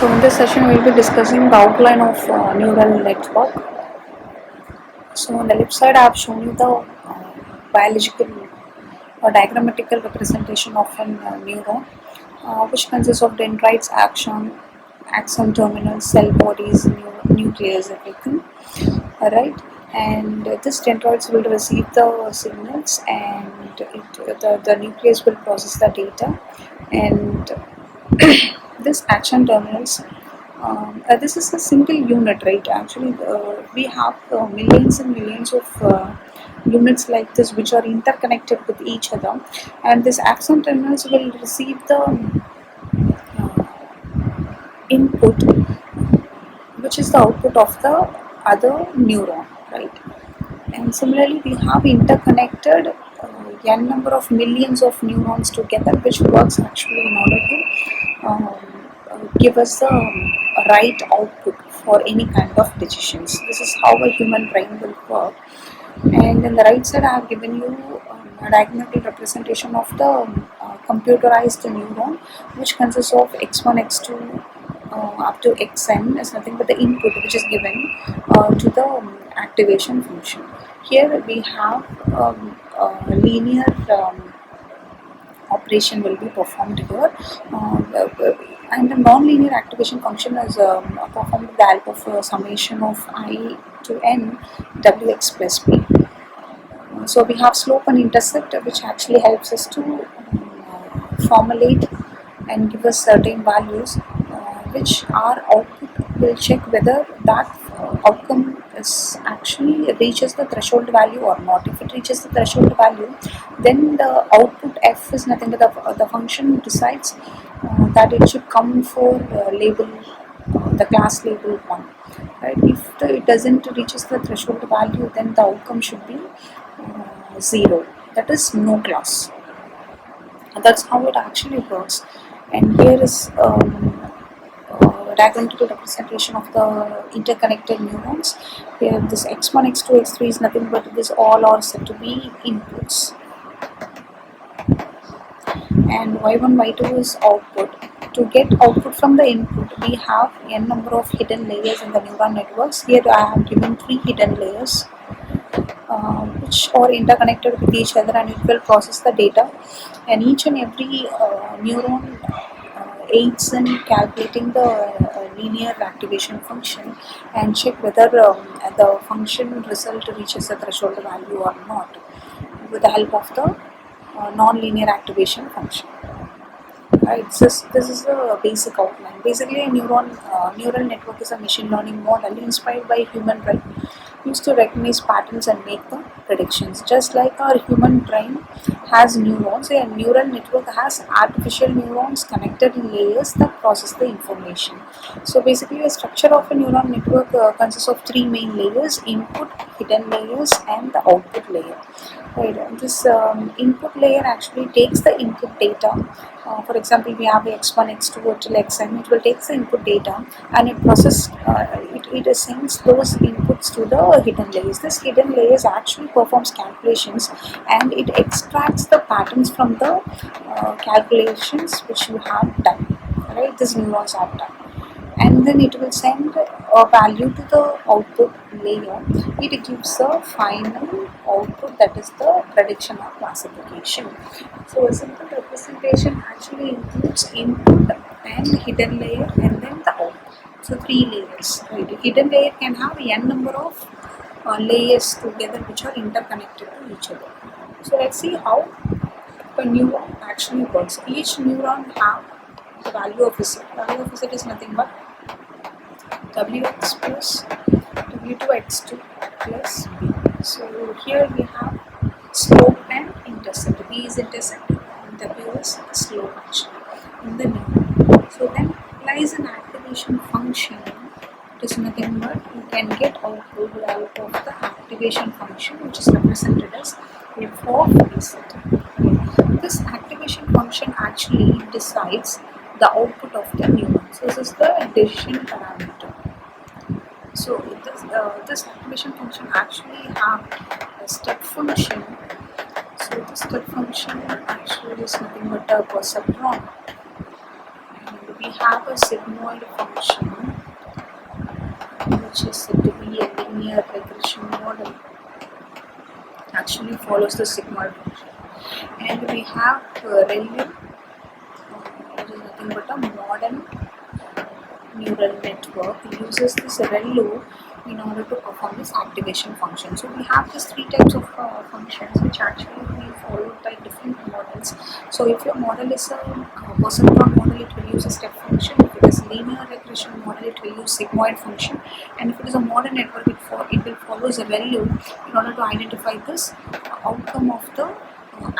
So in this session we will be discussing the outline of neural network. So on the left side I have shown you the biological or diagrammatical representation of a neuron, which consists of dendrites, axon terminals, cell bodies, nucleus, everything. Alright, and this dendrites will receive the signals, and the nucleus will process the data, and this action terminals. This is a single unit, right? Actually, we have millions and millions of units like this which are interconnected with each other, and this axon terminals will receive the input, which is the output of the other neuron, right? And similarly, we have interconnected n number of millions of neurons together, which works actually in order to give us the right output for any kind of decisions. This is how a human brain will work. And in the right side, I have given you a diagonal representation of the computerized neuron, which consists of x1, x2 up to xn is nothing but the input which is given to the activation function. Here we have a linear operation will be performed here, and the non-linear activation function is performed with the help of summation of I to n wx plus p. So we have slope and intercept, which actually helps us to formulate and give us certain values, which our output will check whether that outcome is actually reaches the threshold value or not. If it reaches the threshold value, then the output f is nothing but the function decides that it should come for label the class label 1. Right? If it doesn't reaches the threshold value, then the outcome should be 0. That is no class. That's how it actually works. And here is diagonal representation of the interconnected neurons. Here this x1, x2, x3 is nothing but this all are said to be inputs, and y1, y2 is output. To get output from the input, we have n number of hidden layers in the neural networks. Here I have given 3 hidden layers, which are interconnected with each other, and it will process the data, and each and every neuron aids in calculating the linear activation function and check whether the function result reaches the threshold value or not with the help of the non-linear activation function. Right, this is the basic outline. Basically, a neural network is a machine learning model inspired by human brain, used to recognize patterns and make the predictions. Just like our human brain has neurons, a neural network has artificial neurons connected in layers that process the information. So basically, the structure of a neural network consists of 3 main layers: input, hidden layers, and the output layer. Right. This input layer actually takes the input data. For example, we have x1, x2 till xn. It will take the input data and it process. It assigns those inputs to the hidden layers. This hidden layers actually performs calculations, and it extracts the patterns from the calculations which you have done. Right, these neurons have done, and then it will send a value to the output layer. It gives a final output, that is the prediction or classification. So a simple representation actually includes input and hidden layer and then the output. So 3 layers. Right? A hidden layer can have n number of layers together which are interconnected to each other. So let's see how a neuron actually works. Each neuron have the value of z. Value of z is nothing but wx plus w2x2 plus b. So here we have slope and intercept. B is intercept and w is slope actually in the neuron. So then lies an activation function. It is nothing but you can get output with the help of the activation function, which is represented as f of z. This activation function actually decides the output of the neuron. So this is the decision parameter. So this activation function actually have a step function. So the step function actually is nothing but a perceptron, and we have a sigmoid function which is said to be a linear regression model. Actually follows the sigmoid function, and we have ReLU, which is nothing but a modern neural network uses this ReLU in order to perform this activation function. So we have these three types of functions which actually be followed by different models. So if your model is a percentile model, it will use a step function. If it is linear regression model, it will use sigmoid function. And if it is a modern network, it will follow the ReLU in order to identify this outcome of the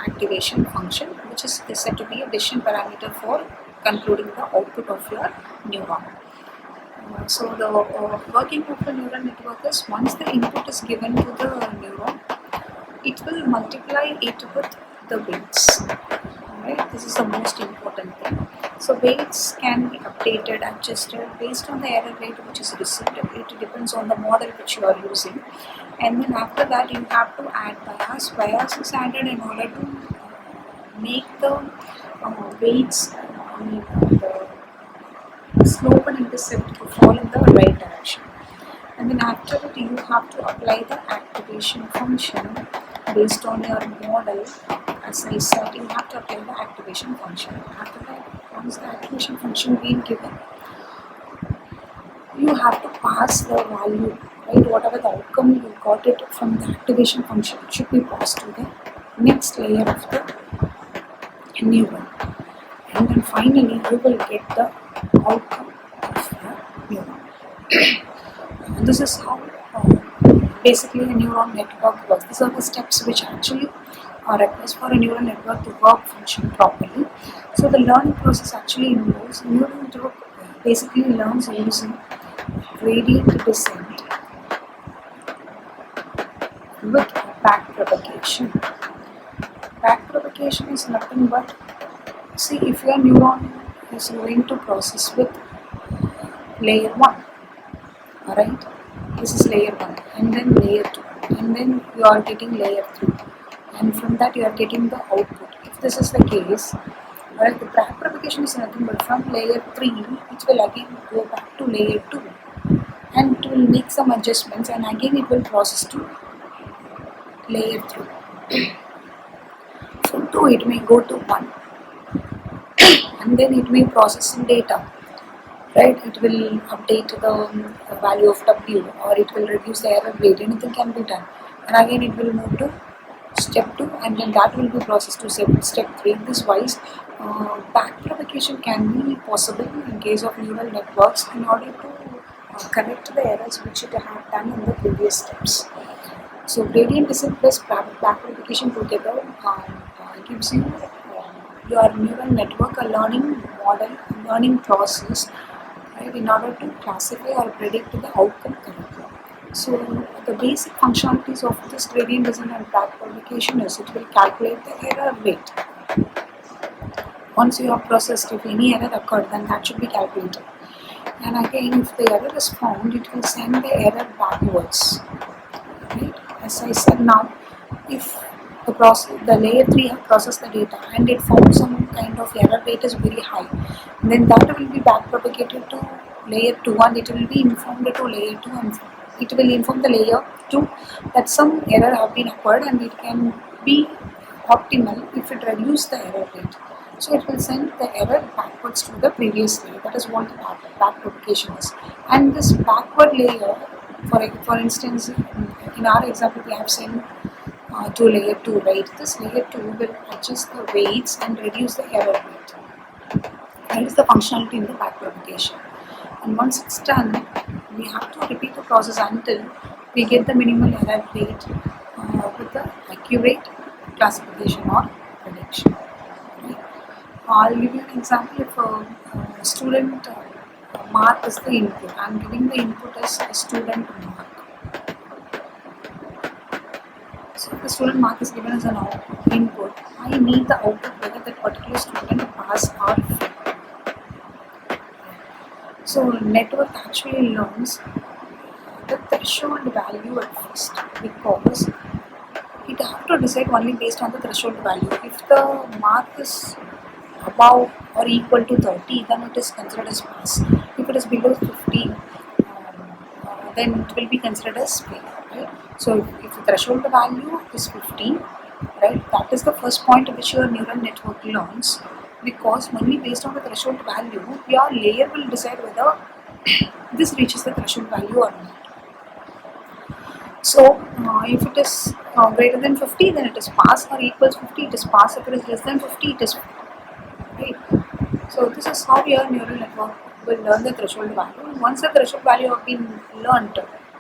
activation function, which is said to be a decision parameter for concluding the output of your neuron. So the working of the neural network is, once the input is given to the neuron, it will multiply it with the weights. Right? This is the most important thing. So weights can be updated, adjusted based on the error rate which is received. It depends on the model which you are using. And then after that you have to add bias. Bias is added in order to make the weights, the slope and intercept to fall in the right direction. And then after that you have to apply the activation function based on your model. As I said, you have to apply the activation function. After that, once the activation function being given, you have to pass the value, right? Whatever the outcome you got it from the activation function should be passed to the next layer of the neuron. And then finally you will get the outcome of the neuron. And this is how basically a neuron network works. These are the steps which actually are required for a neural network to work, function properly. So the learning process actually involves neural network basically learns using gradient descent with back propagation. Back propagation is nothing but, see, if your neuron is going to process with layer 1, alright, this is layer 1, and then layer 2, and then you are getting layer 3, and from that you are getting the output. If this is the case, alright, the back propagation is nothing but from layer 3 it will again go back to layer 2, and it will make some adjustments, and again it will process to layer 3. From 2 it may go to 1, and then it may process some data. Right, it will update the value of W, or it will reduce the error rate. Anything can be done, and again it will move to step 2, and then that will be processed to step 3. This wise, back propagation can be possible in case of neural networks in order to correct the errors which it had done in the previous steps. So gradient descent plus back propagation together gives you your neural network a learning model, learning process, in order to classify or predict the outcome correctly. So the basic functionalities of this gradient descent and back propagation is it will calculate the error rate. Once you have processed, if any error occurred, then that should be calculated. And again, if the error is found, it will send the error backwards. Right? As I said now, if the layer 3 have processed the data and it found some kind of error rate is very high, then that will be back propagated to layer 2, and it will be informed to layer 2, and it will inform the layer 2 that some error have been occurred, and it can be optimal if it reduces the error rate. So it will send the error backwards to the previous layer. That is what the back propagation is. And this backward layer, for instance, in our example we have sent to layer 2, right? This layer 2 will adjust the weights and reduce the error rate. That is the functionality in the back propagation. And once it's done, we have to repeat the process until we get the minimal error rate with the accurate classification or prediction. Right? I'll give you an example. If a student mark is the input, I'm giving the input as a student mark. So if the student mark is given as an input, I need the output whether that particular student pass or fail. So network actually learns the threshold value at first, because it has to decide only based on the threshold value. If the mark is above or equal to 30, then it is considered as pass. If it is below 50, then it will be considered as fail. Right? So if the threshold value is 15, right, that is the first point at which your neural network learns, because only based on the threshold value, your layer will decide whether this reaches the threshold value or not. So if it is greater than 50, then it is pass, or equals 50, it is pass. If it is less than 50, it is fail. Right. So this is how your neural network will learn the threshold value. Once the threshold value have been learnt,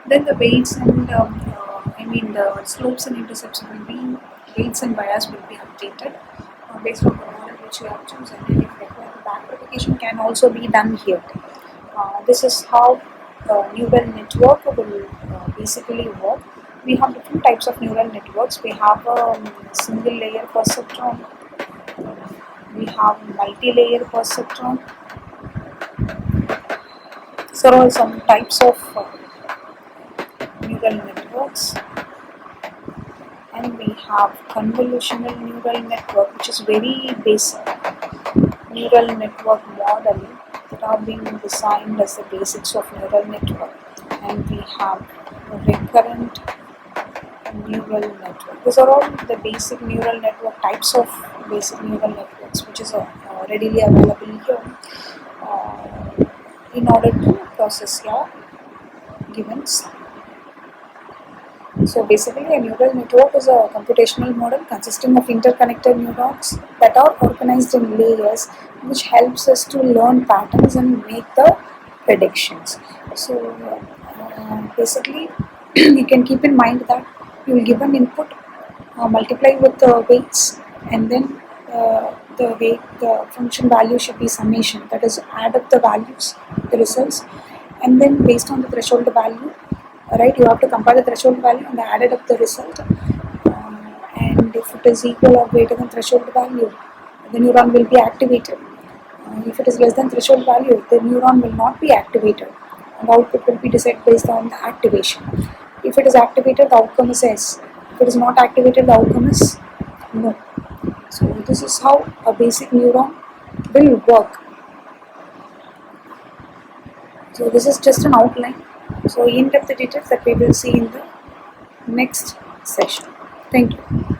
then the weights and the slopes and intercepts will be, weights and bias will be updated based on the model which you have chosen. And if required, the back propagation can also be done here. This is how neural network will basically work. We have different types of neural networks. We have a single layer perceptron. We have multi-layer perceptron. These are all some types of neural networks. And we have convolutional neural network, which is very basic neural network model that are being designed as the basics of neural network. And we have recurrent neural network. These are all the basic neural network types of basic neural networks, which is readily available here in order to process your given sound. So basically, a neural network is a computational model consisting of interconnected neurons that are organized in layers, which helps us to learn patterns and make the predictions. So basically, you can keep in mind that you will give an input, multiply with the weights, and then the function value should be summation. That is, add up the values, the results, and then based on the threshold value, right, you have to compare the threshold value and added up the result. And if it is equal or greater than threshold value, the neuron will be activated. If it is less than threshold value, the neuron will not be activated, and output will be decided based on the activation. If it is activated, the outcome is yes. If it is not activated, the outcome is no. So this is how a basic neuron will work. So this is just an outline. So in-depth details that we will see in the next session. Thank you.